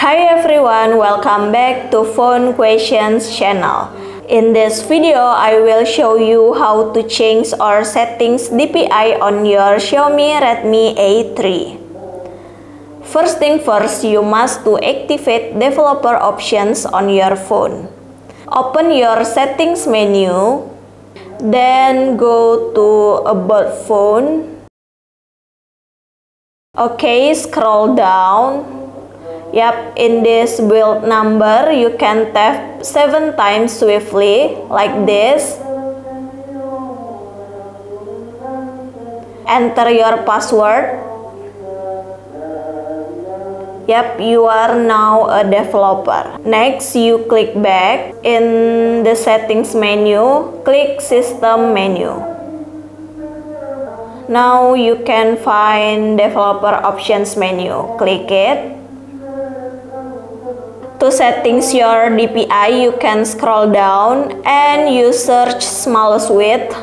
Hi everyone, welcome back to Phone Questions channel. In this video, I will show you how to change or settings DPI on your Xiaomi Redmi A3. First thing first, you must to activate developer options on your phone. Open your settings menu, then go to about phone. Okay, scroll down. Yep, in this build number, you can tap 7 times swiftly, like this. Enter your password. Yep, you are now a developer. Next, you click back. In the settings menu, click system menu. Now you can find developer options menu. Click it. To settings your DPI, you can scroll down and you search smallest width.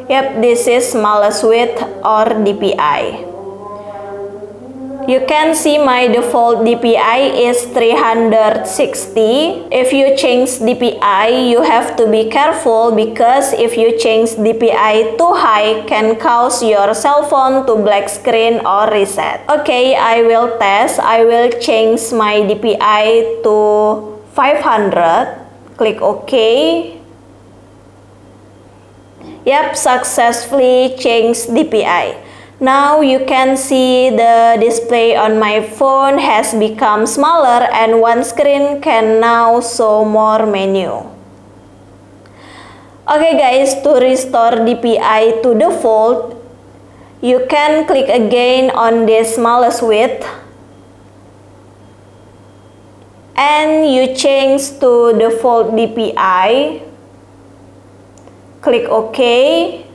Yep, this is smallest width or DPI. You can see my default DPI is 360. If you change DPI, you have to be careful because if you change DPI too high, can cause your cell phone to black screen or reset. Okay, I will test. I will change my DPI to 500. Click OK. Yep, successfully changed DPI. Now you can see the display on my phone has become smaller and one screen can now show more menu. Okay guys, to restore DPI to default, you can click again on this smallest width and you change to default DPI. Click OK.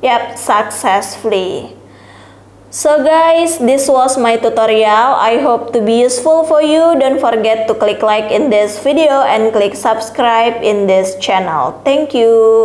Yep, successfully. So guys, this was my tutorial. I hope to be useful for you. Don't forget to click like in this video and click subscribe in this channel. Thank you.